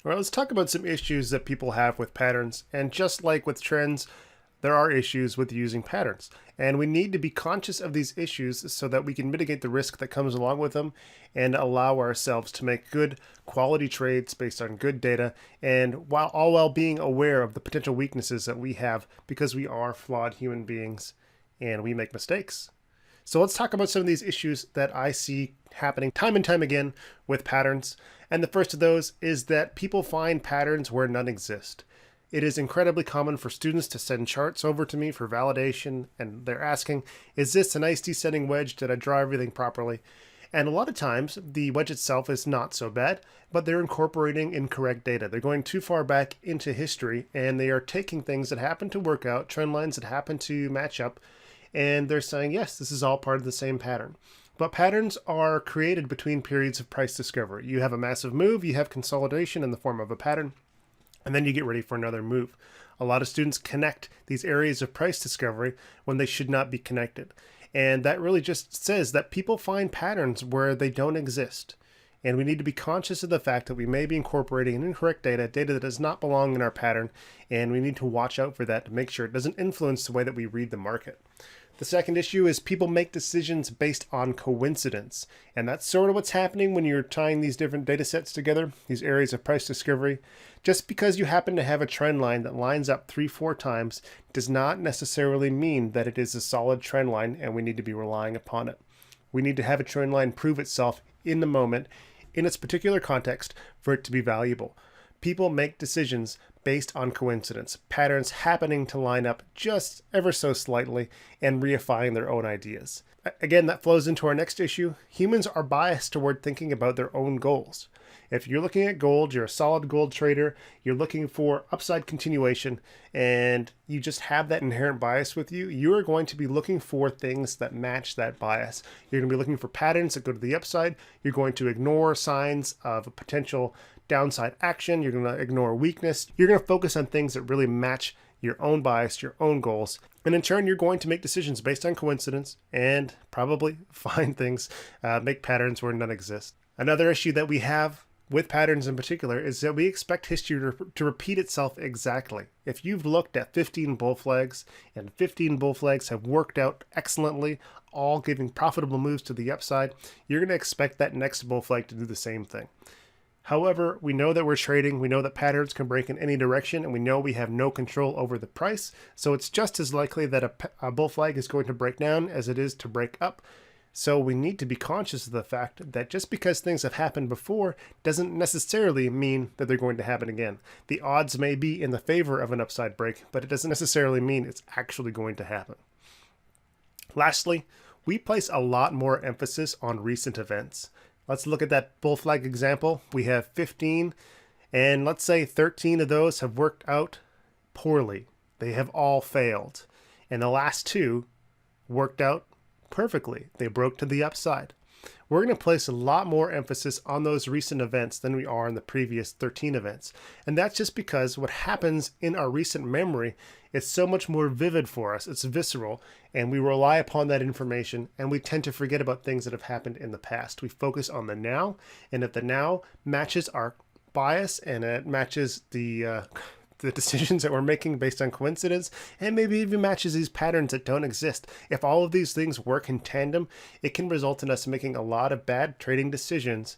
All right, let's talk about some issues that people have with patterns. And just like with trends, there are issues with using patterns. And we need to be conscious of these issues so that we can mitigate the risk that comes along with them and allow ourselves to make good quality trades based on good data, and while being aware of the potential weaknesses that we have, because we are flawed human beings and we make mistakes. So let's talk about some of these issues that I see happening time and time again with patterns. And the first of those is that people find patterns where none exist. It is incredibly common for students to send charts over to me for validation, and they're asking, is this a nice descending wedge? Did I draw everything properly? And a lot of times, the wedge itself is not so bad, but they're incorporating incorrect data. They're going too far back into history, and they are taking things that happen to work out, trend lines that happen to match up, and they're saying, yes, this is all part of the same pattern. But patterns are created between periods of price discovery. You have a massive move, you have consolidation in the form of a pattern, and then you get ready for another move. A lot of students connect these areas of price discovery when they should not be connected. And that really just says that people find patterns where they don't exist. And we need to be conscious of the fact that we may be incorporating incorrect data that does not belong in our pattern, and we need to watch out for that to make sure it doesn't influence the way that we read the market. The second issue is people make decisions based on coincidence. And that's sort of what's happening when you're tying these different data sets together, these areas of price discovery. Just because you happen to have a trend line that lines up 3-4 times does not necessarily mean that it is a solid trend line and we need to be relying upon it. We need to have a trend line prove itself in the moment, in its particular context, for it to be valuable. People make decisions based on coincidence, patterns happening to line up just ever so slightly and reifying their own ideas. Again, that flows into our next issue. Humans are biased toward thinking about their own goals. If you're looking at gold, you're a solid gold trader, you're looking for upside continuation, and you just have that inherent bias with you, you are going to be looking for things that match that bias. You're going to be looking for patterns that go to the upside. You're going to ignore signs of a potential downside action. You're going to ignore weakness. You're going to focus on things that really match your own bias, your own goals. And in turn, you're going to make decisions based on coincidence and probably find things, make patterns where none exist. Another issue that we have with patterns in particular is that we expect history to repeat itself exactly. If you've looked at 15 bull flags and 15 bull flags have worked out excellently, all giving profitable moves to the upside, you're going to expect that next bull flag to do the same thing. However, we know that we're trading, we know that patterns can break in any direction, and we know we have no control over the price, so it's just as likely that a bull flag is going to break down as it is to break up. So we need to be conscious of the fact that just because things have happened before doesn't necessarily mean that they're going to happen again. The odds may be in the favor of an upside break, but it doesn't necessarily mean it's actually going to happen. Lastly, we place a lot more emphasis on recent events. Let's look at that bull flag example. We have 15, and let's say 13 of those have worked out poorly. They have all failed. And the last two worked out perfectly. They broke to the upside. We're going to place a lot more emphasis on those recent events than we are in the previous 13 events. And that's just because what happens in our recent memory is so much more vivid for us. It's visceral, and we rely upon that information, and we tend to forget about things that have happened in the past. We focus on the now, and if the now matches our bias and it matches the decisions that we're making based on coincidence, and maybe even matches these patterns that don't exist. If all of these things work in tandem, it can result in us making a lot of bad trading decisions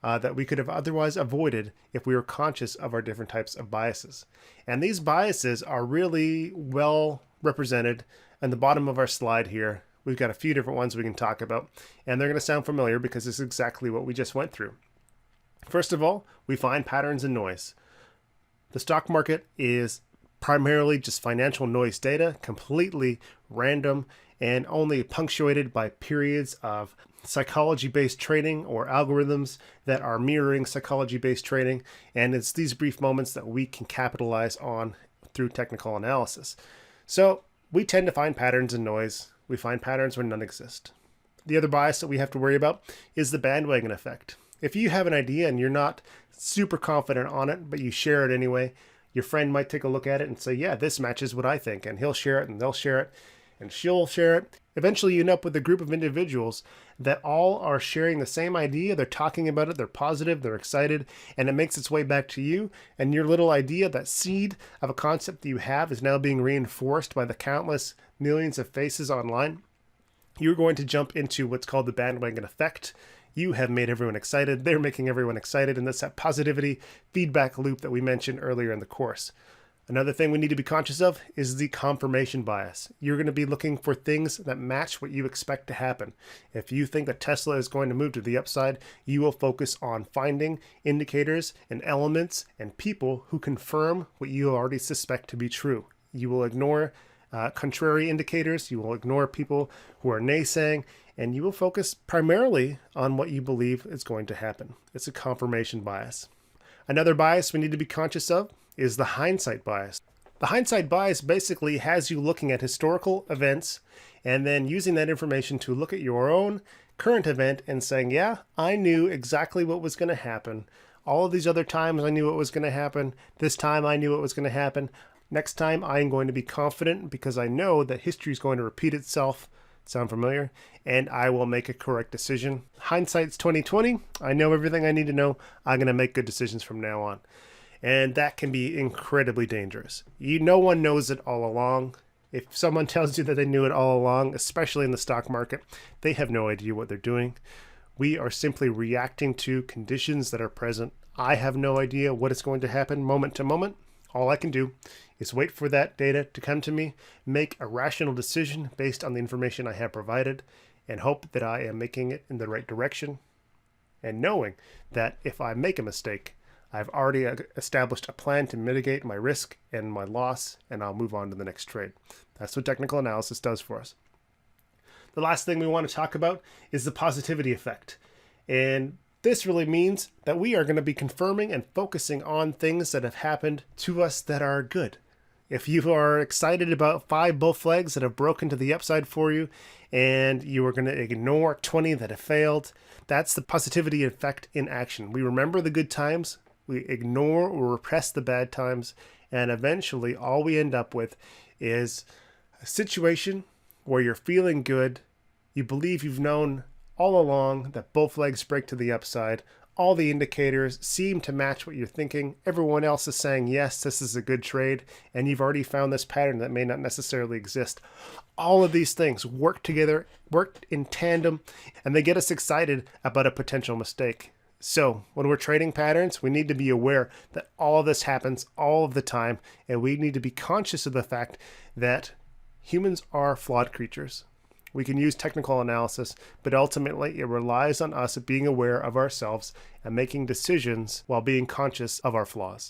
that we could have otherwise avoided if we were conscious of our different types of biases. And these biases are really well represented in the bottom of our slide here. We've got a few different ones we can talk about, and they're going to sound familiar because it's exactly what we just went through. First of all, we find patterns in noise. The stock market is primarily just financial noise data, completely random and only punctuated by periods of psychology-based trading or algorithms that are mirroring psychology-based trading. And it's these brief moments that we can capitalize on through technical analysis. So we tend to find patterns in noise. We find patterns where none exist. The other bias that we have to worry about is the bandwagon effect. If you have an idea and you're not super confident on it, but you share it anyway, your friend might take a look at it and say, yeah, this matches what I think, and he'll share it and they'll share it. and she'll share it. Eventually you end up with a group of individuals that all are sharing the same idea. They're talking about it, they're positive, they're excited, and it makes its way back to you. And your little idea, that seed of a concept that you have, is now being reinforced by the countless millions of faces online. You're going to jump into what's called the bandwagon effect. You have made everyone excited, they're making everyone excited, and that's that positivity feedback loop that we mentioned earlier in the course. Another thing we need to be conscious of is the confirmation bias. You're going to be looking for things that match what you expect to happen. If you think that Tesla is going to move to the upside, you will focus on finding indicators and elements and people who confirm what you already suspect to be true. You will ignore contrary indicators, you will ignore people who are naysaying, and you will focus primarily on what you believe is going to happen. It's a confirmation bias. Another bias we need to be conscious of is the hindsight bias. The hindsight bias basically has you looking at historical events and then using that information to look at your own current event and saying, yeah, I knew exactly what was going to happen. All of these other times I knew what was going to happen. This time I knew what was going to happen. Next time I'm going to be confident because I know that history is going to repeat itself. Sound familiar? And I will make a correct decision. Hindsight's 2020. I know everything I need to know. I'm going to make good decisions from now on. And that can be incredibly dangerous. No one knows it all along. If someone tells you that they knew it all along, especially in the stock market, they have no idea what they're doing. We are simply reacting to conditions that are present. I have no idea what is going to happen moment to moment. All I can do is wait for that data to come to me, make a rational decision based on the information I have provided, and hope that I am making it in the right direction. And knowing that if I make a mistake, I've already established a plan to mitigate my risk and my loss, and I'll move on to the next trade. That's what technical analysis does for us. The last thing we want to talk about is the positivity effect. And this really means that we are going to be confirming and focusing on things that have happened to us that are good. If you are excited about 5 bull flags that have broken to the upside for you, and you are going to ignore 20 that have failed, that's the positivity effect in action. We remember the good times, we ignore or repress the bad times, and eventually all we end up with is a situation where you're feeling good, you believe you've known all along that bull flags break to the upside, all the indicators seem to match what you're thinking, everyone else is saying, yes, this is a good trade, and you've already found this pattern that may not necessarily exist. All of these things work together, work in tandem, and they get us excited about a potential mistake. So when we're trading patterns, we need to be aware that all of this happens all of the time, and we need to be conscious of the fact that humans are flawed creatures. We can use technical analysis, but ultimately it relies on us being aware of ourselves and making decisions while being conscious of our flaws.